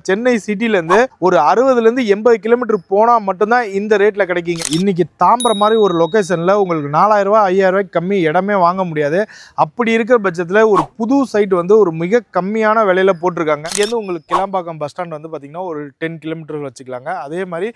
சென்னை சிட்டில இருந்து ஒரு 60 ல இருந்து 80 கிலோமீட்டர் போனா மட்டும் தான் இந்த ரேட்ல கிடைக்குங்க. இன்னைக்கு தாம்பரம் மாதிரி ஒரு லொகேஷன்ல உங்களுக்கு 4000 ரூபாய் 5000 ரூபாய்க்கு கம்மி இடமே வாங்க முடியாது. அப்படி இருக்கிற பட்சத்துல ஒரு புது சைட் வந்து ஒரு மிக கம்மியான விலையில போட்டிருக்காங்க. இங்க இருந்து உங்களுக்கு கிளாம்பாக்கம் பஸ் ஸ்டாண்ட் வந்து பாத்தீங்கன்னா ஒரு 10 கிலோமீட்டர் வச்சுக்கலாங்க. அதே மாதிரி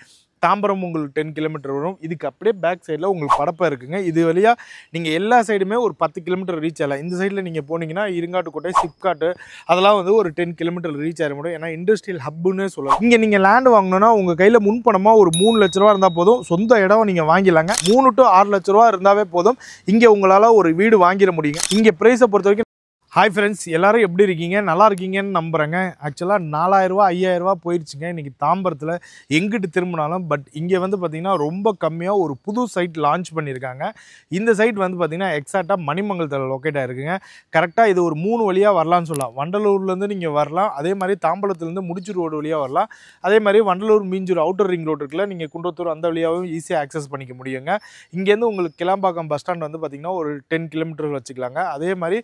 தாம்பரம் உங்களுக்கு 10 கிலோமீட்டர் வரும். இதுக்கு அப்படியே பேக் சைடில் உங்களுக்கு படப்பை இருக்குங்க. இது வழியா நீங்கள் எல்லா சைடுமே ஒரு 10 கிலோமீட்டர் ரீச் ஆகலாம். இந்த சைடில் நீங்கள் போனீங்கன்னா இருங்காட்டுக்கோட்டை, சிப்காட்டு அதெல்லாம் வந்து ஒரு 10 கிலோமீட்டர் ரீச் ஆக முடியும். ஏன்னா இண்டஸ்ட்ரியல் ஹப்புன்னு சொல்லலாம். இங்கே நீங்கள் லேண்ட் வாங்கணும்னா உங்கள் கையில் முன்பணமாக ஒரு 3 லட்ச ரூபா இருந்தால் போதும். சொந்த இடம் நீங்கள் வாங்கிடலாங்க. 3 to 6 லட்ச ரூபா இருந்தாவே போதும். இங்கே உங்களால் ஒரு வீடு வாங்கிட முடியுங்க. இங்கே ப்ரைஸை பொறுத்த வரைக்கும் ஹாய் ஃப்ரெண்ட்ஸ், எல்லாரும் எப்படி இருக்கீங்க? நல்லா இருக்கீங்கன்னு நம்புகிறேங்க. ஆக்சுவலாக 4000 ரூபா 5000 ரூபா போயிடுச்சுங்க இன்றைக்கி தாம்பரத்தில் எங்கிட்டு திரும்பினாலும். பட் இங்கே வந்து பார்த்திங்கன்னா ரொம்ப கம்மியாக ஒரு புது சைட் லான்ச் பண்ணியிருக்காங்க. இந்த சைட் வந்து பார்த்திங்கன்னா எக்ஸாக்டாக மணிமங்கலத்தில் லொக்கேட் ஆகிருக்குங்க. கரெக்டாக இது ஒரு 3 வழியாக வரலான்னு சொல்லலாம். வண்டலூர்லேருந்து நீங்கள் வரலாம், அதே மாதிரி தாம்பரத்துலேருந்து முடிச்சூர் ரோடு வழியாக வரலாம், அதே மாதிரி Vandalur Minjur outer ring road இருக்குல்ல, நீங்கள் குன்றத்தூர் அந்த வழியாகவும் ஈஸியாக ஆக்சஸ் பண்ணிக்க முடியுங்க. இங்கேருந்து உங்களுக்கு கிளாம்பாக்கம் பஸ் ஸ்டாண்ட் வந்து பார்த்திங்கன்னா ஒரு 10 கிலோமீட்டர் வச்சுக்கலாங்க. அதே மாதிரி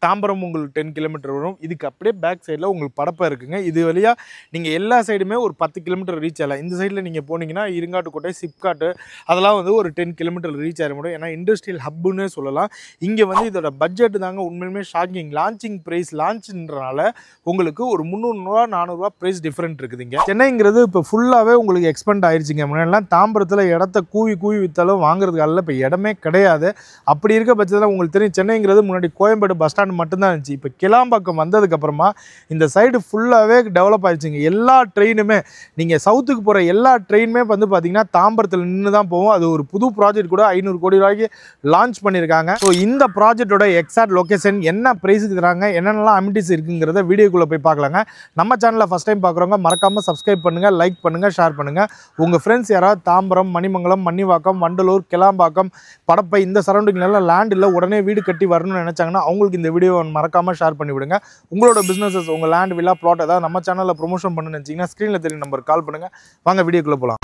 தாம்பரம் உங்களுக்கு 10 கிலோமீட்டர் வரும். இதுக்கு அப்படியே பேக் சைடில் உங்களுக்கு படப்பை இருக்குங்க. இது வழியாக நீங்கள் எல்லா சைடுமே ஒரு 10 கிலோமீட்டர் ரீச் ஆகலாம். இந்த சைடில் நீங்கள் போனீங்கன்னா இருங்காட்டுக்கோட்டை, சிப்காட்டு அதெல்லாம் வந்து ஒரு 10 கிலோமீட்டர் ரீச் ஆக முடியும். ஏன்னா இண்டஸ்ட்ரியல் ஹப்புன்னு சொல்லலாம். இங்கே வந்து இதோட பட்ஜெட் தாங்க உண்மையுமே ஷாக்கிங். லான்ச்சிங் ப்ரைஸ் லான்ச்சுன்றனால உங்களுக்கு ஒரு 300 ரூபா 400 ரூபா ப்ரைஸ் டிஃப்ரெண்ட் இருக்குதுங்க. சென்னைங்கிறது இப்போ ஃபுல்லாகவே உங்களுக்கு எக்ஸ்பெண்ட் ஆயிடுச்சுங்க. முன்னாடிலாம் தாம்பரத்தில் இடத்த கூவி வித்தாலும் வாங்குறதுக்கால இப்போ இடமே கிடையாது. அப்படி இருக்க பட்சத்தில் உங்களுக்கு தெரியும், சென்னைங்கிறது முன்னாடி கோயம்பேடு பஸ் ஸ்டாண்ட் மட்டும்தான் இருந்துச்சு. இப்போ கிளாம்பாக்கம் வந்ததுக்கு அப்புறமா இந்த சைடு ஃபுல்லாகவே டெவலப் ஆயிடுச்சுங்க. எல்லா ட்ரெயினுமே நீங்கள் சவுத்துக்கு போகிற எல்லா ட்ரெயினுமே வந்து பார்த்தீங்கன்னா தாம்பரத்தில் நின்று தான் போகும். அது ஒரு புது ப்ராஜெக்ட் கூட 500 கோடி ரூபாய்க்கு லான்ச் பண்ணியிருக்காங்க. ஸோ இந்த ப்ராஜெக்டோட எக்ஸாக்ட் லொக்கேஷன் என்ன ப்ரைஸுக்கு தராங்க, என்னென்னலாம் அமிட்டிஸ் இருக்குங்கிறத வீடியோக்குள்ளே போய் பார்க்கலாங்க. நம்ம சேனலில் ஃபஸ்ட் டைம் பார்க்குறவங்க மறக்காமல் சப்ஸ்கிரைப் பண்ணுங்கள், லைக் பண்ணுங்கள், ஷேர் பண்ணுங்கள். உங்கள் ஃப்ரெண்ட்ஸ் யாராவது தாம்பரம், மணிமங்கலம், மன்னிவாக்கம், வண்டலூர், கிளாம்பாக்கம், படப்பை இந்த சரௌண்டிங்லாம் லேண்ட் இல்லை உடனே வீடு கட்டி வரணும்னு நினச்சாங்கன்னா அவங்களுக்கு இந்த வீடியோ மறக்காம ஷேர் பண்ணி விடுங்க. உங்களோட பிசினஸஸ், உங்க லேண்ட், வில்லா, பிளாட் ஏதாவது நம்ம சேனல்ல ப்ரொமோஷன் பண்ணணும்னு நினைச்சீங்கன்னா ஸ்கிரீன்ல தெரியும் நம்பர் கால் பண்ணுங்க. வாங்க வீடியோக்குள்ள போலாம்.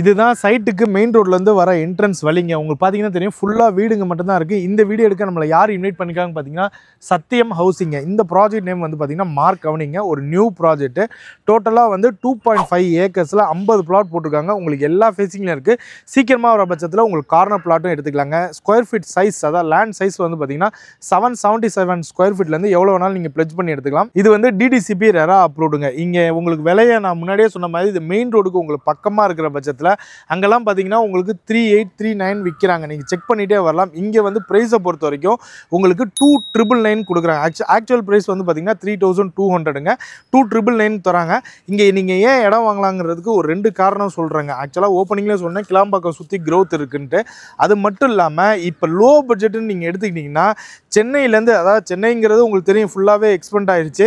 இதுதான் சைட்டுக்கு மெயின் ரோட்லேருந்து வர என்ட்ரன்ஸ் வழிங்க. உங்களுக்கு பார்த்தீங்கன்னா தெரியும், ஃபுல்லாக வீடுங்க மட்டும்தான் இருக்குது. இந்த வீடியோ எடுக்க நம்மளை யார் இன்வைட் பண்ணிக்காங்க பார்த்தீங்கன்னா சத்தியம் ஹவுசிங்க. இந்த ப்ராஜெக்ட் நேம் வந்து பார்த்தீங்கன்னா மார்க் அவனிங்க. ஒரு நியூ ப்ராஜெக்ட். டோட்டலாக வந்து 2.5 ஏக்கர்ஸில் 50 பிளாட் போட்டிருக்காங்க. உங்களுக்கு எல்லா ஃபேஸிங்லையும் இருக்குது. சீக்கிரமாக வர பட்சத்தில் உங்களுக்கு கார்னர் பிளாட்டும் எடுத்துக்கலாங்க. ஸ்கொயர் ஃபீட் சைஸ், அதாவது லேண்ட் சைஸ் வந்து பார்த்தீங்கன்னா 777 ஸ்கொயர் ஃபீட்லேருந்து எவ்வளோ வேணாலும் நீங்கள் ப்ளெஜ் பண்ணி எடுத்துக்கலாம். இது வந்து டிடிசிபி ரெரா அப்ரூவ்டுங்க. இங்கே உங்களுக்கு விலையை நான் முன்னாடியே சொன்ன மாதிரி இது மெயின் ரோடுக்கு உங்களுக்கு பக்கமாக இருக்கிற பட்சத்தில் அங்கெல்லாம் பார்த்தீங்கன்னா உங்களுக்கு 3839 விற்கிறாங்க. நீங்கள் செக் பண்ணிகிட்டே வரலாம். இங்கே வந்து ப்ரைஸை பொறுத்த வரைக்கும் உங்களுக்கு 2999 கொடுக்குறாங்க. ஆக்சுவல் ப்ரைஸ் வந்து பார்த்தீங்கன்னா 3200ங்க. 2999 தராங்க. இங்கே நீங்கள் ஏன் இடம் வாங்கலாங்கிறதுக்கு ஒரு 2 காரணம் சொல்கிறேங்க. ஆக்சுவலாக ஓப்பனிங்லேயே சொன்னேன், கிளாம்பாக்கம் சுற்றி க்ரோத் இருக்குன்ட்டு. அது மட்டும் இல்லாமல் இப்போ லோ பட்ஜெட்டுன்னு நீங்கள் எடுத்துக்கிட்டிங்கன்னா சென்னையிலேருந்து, அதாவது சென்னைங்கிறது உங்களுக்கு தெரியும் ஃபுல்லாகவே எக்ஸ்பெண்ட் ஆயிடுச்சு.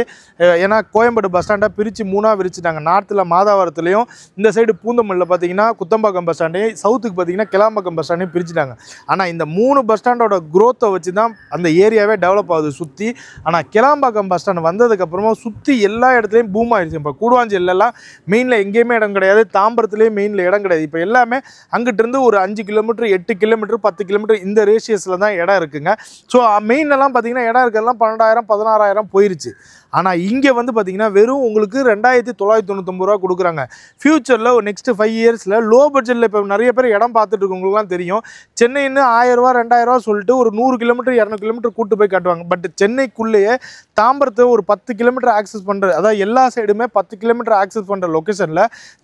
ஏன்னா கோயம்பேடு பஸ் ஸ்டாண்டை பிரித்து 3ஆக விரிச்சிட்டாங்க. நார்த்தில் மாதாவரத்துலேயும், இந்த சைடு பூந்தமல்லியில் பார்த்தீங்கன்னா குத்தம்பாக்கம் பஸ் ஸ்டாண்டையும், சவுத்துக்கு பார்த்தீங்கன்னா கிளாம்பாக்கம் பஸ் ஸ்டாண்டையும் பிரிச்சுட்டாங்க. ஆனால் இந்த 3 பஸ் ஸ்டாண்டோட க்ரோத்தை வச்சு தான் அந்த ஏரியாவே டெவலப் ஆகுது சுற்றி. ஆனால் கிளாம்பாக்கம் பஸ் ஸ்டாண்ட் வந்ததுக்கப்புறமா சுற்றி எல்லா இடத்துலையும் பூம் ஆயிடுச்சு. இப்போ கூடுவாஞ்சேரியிலலாம் மெயினில் எங்கேயுமே இடம் கிடையாது, தாம்பரத்துலேயும் மெயினில் இடம் கிடையாது. இப்போ எல்லாமே அங்கிட்டிருந்து ஒரு 5 கிலோமீட்டர் 8 கிலோமீட்டர் 10 கிலோமீட்டர் இந்த ரேஷியஸில் தான் இடம் இருக்குங்க. ஸோ மெயின்லாம் பார்த்தீங்கன்னா இடம் இருக்கிறதுலாம் 12000 16000 போயிருச்சு. ஆனால் இங்கே வந்து பார்த்தீங்கன்னா வெறும் உங்களுக்கு 2999 ரூபா கொடுக்குறாங்க. ஃபியூச்சரில் ஒரு நெக்ஸ்ட் 5 இயர்ஸில் லோ பட்ஜெட்டில் இப்போ நிறைய பேர் இடம் பார்த்துட்டு இருக்கவங்களுக்குலாம் தெரியும், சென்னைன்னு 1000 ரூபா 2000 ரூபா சொல்லிட்டு ஒரு 100 கிலோமீட்டர் 200 கிலோமீட்டர் கூட்டு போய் காட்டுவாங்க. பட் சென்னைக்குள்ளேயே தாம்பரத்தை ஒரு 10 கிலோமீட்டர் ஆக்சஸ் பண்ணுற, அதாவது எல்லா சைடுமே 10 கிலோமீட்டர் ஆக்சஸ் பண்ணுற லொக்கேஷனில்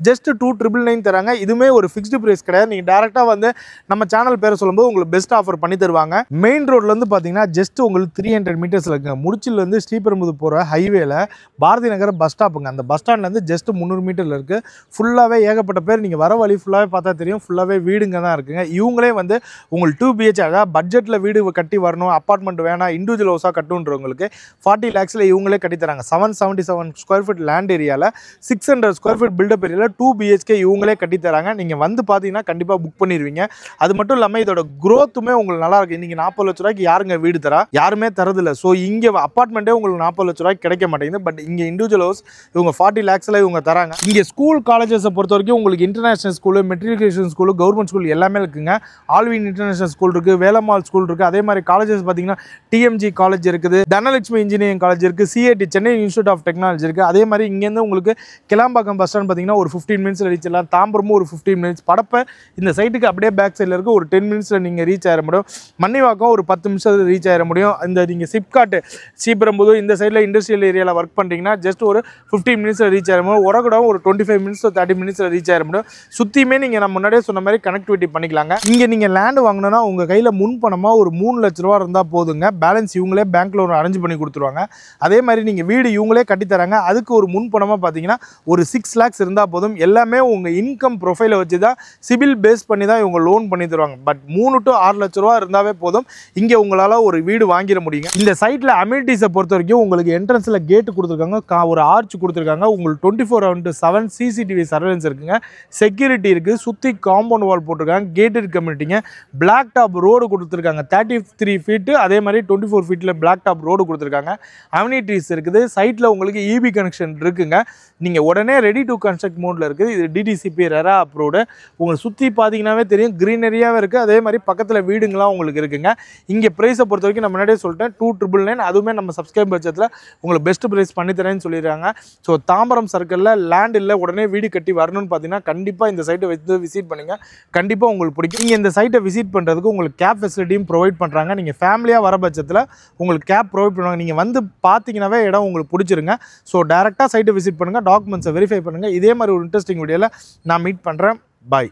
ஜஸ்ட் 2999 தராங்க. இதுவுமே ஒரு ஃபிக்ஸ்டு ப்ரைஸ் கிடையாது. நீங்கள் டேரெக்டாக வந்து நம்ம சேனல் பேரை சொல்லும்போது உங்களுக்கு பெஸ்ட் ஆஃபர் பண்ணி தருவாங்க. மெயின் ரோட்லேருந்து பார்த்தீங்கன்னா ஜஸ்ட் உங்களுக்கு 300 மீட்டர்ஸில் இருக்குங்க. முடிச்சிலேருந்து ஸ்ரீபெரும்புதூர் போகிற ஹைவேல பாரதி நகர் பஸ் ஸ்டாப்புங்க. அந்த பஸ் ஸ்டாண்ட்லேருந்து ஜஸ்ட் 300 மீட்டரில் இருக்குது. ஃபுல்லாகவே ஏகப்பட்ட பேர், நீங்கள் வர வழி ஃபுல்லாகவே பார்த்தா தெரியும், ஃபுல்லாகவே வீடுங்க தான் இருக்குங்க. இவங்களே வந்து உங்களுக்கு 2 BHK, அதாவது பட்ஜெட்டில் வீடு கட்டி வரணும், அப்பார்ட்மெண்ட் வேணாம், இண்டிவிஜுவல் ஹவுஸாக கட்டுன்றவங்களுக்கு 40 lakhsல இவங்களே கட்டித்தராங்க. 777 ஸ்கொயர் ஃபீட் லேண்ட் ஏரியாவில் 600 ஸ்கொயர் ஃபீட் பில்டப் ஏரியாவில் 2 BHK இவங்களே கட்டித்தராங்க. நீங்கள் வந்து பார்த்தீங்கன்னா கண்டிப்பாக புக் பண்ணிடுவீங்க. அது மட்டும் இல்லாமல் இதோட க்ரோத்துமே உங்களுக்கு நல்லா இருக்குது. இன்றைக்கி 40 லட்ச ரூபாய்க்கு யாருங்க வீடு தரா? யாருமே தரதில்லை. ஸோ இங்கே அப்பார்ட்மெண்ட்டே உங்களுக்கு 40 லட்ச ரூபாய்க்கு கிடைக்க மாட்டேங்குது. பட் இங்கே இண்டிவிஜுவல் ஹவுஸ் இவங்க 40 lakhsல இவங்க தராங்க. இங்கே ஸ்கூல் காலேஜஸை பொறுத்த வரைக்கும் உங்களுக்கு international school, matriculation school, government school எல்லாமே இருக்குங்க. ஆல்வின் இன்டர்நேஷனல் ஸ்கூல் இருக்குது, வேலம்மாள் ஸ்கூல் இருக்குது. அதே மாதிரி காலேஜஸ் பார்த்தீங்கன்னா டிஎம்ஜி காலேஜ் இருக்குது, தனலட்சுமி இன்ஜினியரிங் காலேஜ் இருக்குது, CIT Chennai institute of technology இருக்குது. அதே மாதிரி இங்கேருந்து உங்களுக்கு கிளாம்பாக்கம் பஸ் ஸ்டாண்ட் பார்த்தீங்கன்னா ஒரு 15 மினிட்ஸில் ரீச் ஆகலாம். தாம்பரமும் ஒரு 15 மினிட்ஸ். படப்பை இந்த சைட்டுக்கு அப்படியே பேக் சைடில் இருக்குது, ஒரு 10 மினிட்ஸில் நீங்கள் ரீச் ஆகிட முடியும். மன்னிவாக்கம் ஒரு 10 நிமிஷத்தில் ரீச் ஆகிட முடியும். இந்த நீங்கள் சிப்காட் ஸ்ரீபெரும்புதூர் இந்த சைடில் இண்டஸ்ட்ரியல் ஏரியாவில் ஒர்க் பண்ணுறீங்கன்னா ஜஸ்ட் ஒரு 15 மினிட்ஸில் ரீச் ஆகிட முடியும். உரகுடம் ஒரு 25 மினிட்ஸ் 30 மினிட்ஸில் ரீச் ஆகிட முடியும். சுற்றியுமே நீங்கள் நான் முன்னாடியே சொன்ன மாதிரி கனெக்டிவிட்டி பண்ணிக்கலாங்க. இங்கே நீங்கள் லேண்டு வாங்கினா உங்கள் கையில் முன்பணமாக ஒரு 3 லட்ச ரூபா இருந்தால் போதுங்க. பேலன்ஸ் இவங்களே பேங்க்கில் ஒரு அரேஞ்ச் பண்ணி கொடுத்துருவாங்க. அதே மாதிரி நீங்கள் வீடு இவங்களே கட்டித்தராங்க. அதுக்கு ஒரு முன்பணமாக பார்த்தீங்கன்னா ஒரு 6 lakhs இருந்தால் போதும். எல்லாமே உங்கள் இன்கம் ப்ரொஃபைலை வச்சு தான் சிபில் பேஸ் பண்ணி தான் இவங்க லோன் பண்ணி தருவாங்க. பட் 3 to 6 லட்ச ரூபா இருந்தாவே போதும், இங்கே உங்களால் ஒரு வீடு வாங்கிட முடியுங்க. இந்த சைட்டில் அம்யூனிட்டிஸை பொறுத்த வரைக்கும் உங்களுக்கு என்ட்ரன்ஸில் கேட்டு கொடுத்துருக்காங்க, ஒரு ஆர்ச் கொடுத்துருக்காங்க. உங்களுக்கு 24/7 சிசிடிவி சர்வேலன்ஸ் இருக்குங்க, செக்யூரிட்டி இருக்குது, சுற்றி காம்பவுண்ட் வால் போட்டிருக்காங்க, கேட்டட் கம்யூனிட்டிங்க, பிளாக் டாப் ரோடு கொடுத்துருக்காங்க 33 ஃபீட்டு. அதே மாதிரி 24 ஃபீட்டில் பிளாக் டாப் ரோடு கொடுத்துருக்காங்க. அம்யூனிட்டிஸ் இருக்குது. சைட்டில் உங்களுக்கு இபி கனெக்ஷன் இருக்குங்க. நீங்கள் உடனே ரெடி டு கன்ஸ்ட்ரக்ட் மோடில் இருக்குது. இது டிடிசிபி ரெரா அப்ரூவ்டு. உங்களை சுற்றி பார்த்தீங்கன்னாவே தெரியும், க்ரீனரியாகவே இருக்குது. அதே மாதிரி பக்கத்தில் வீடுங்களாம் உங்களுக்கு இருக்குங்க. இங்கே ப்ரைஸை பொறுத்த வரைக்கும் நான் முன்னாடியே சொல்லிட்டேன் 2,999. அதுவுமே நம்ம சப்ஸ்கிரைப் பட்சத்தில் உங்களுக்கு பெஸ்ட் ப்ரைஸ் பண்ணித்தரேன்னு சொல்லிடுறாங்க. ஸோ தாம்பரம் சர்க்கிளில் லேண்ட் இல்லை, உடனே வீடு கட்டி வரணும்னு பார்த்தீங்கன்னா கண்டிப்பாக இந்த சைட்டை வச்சு விசிட் பண்ணுங்க, கண்டிப்பாக உங்களுக்கு பிடிக்கும். நீங்கள் இந்த சைட்டை விசிட் பண்ணுறதுக்கு உங்களுக்கு கேப் ஃபெசிலிட்டியும் ப்ரொவைட் பண்ணுறாங்க. நீங்கள் ஃபேமிலியாக வர பட்சத்தில் உங்களுக்கு கேப் ப்ரொவைட் பண்ணுவாங்க. நீங்கள் வந்து பார்த்தீங்கன்னாவே இடம் உங்களுக்கு பிடிச்சிருங்க. ஸோ டேரெக்டாக சைட்டை விசிட் பண்ணுங்கள், டாக்குமெண்ட்ஸை வெரிஃபை பண்ணுங்கள். இதே மாதிரி ஒரு இன்ட்ரெஸ்டிங் வீடியோவில் நான் மீட் பண்ணுறேன். பாய்.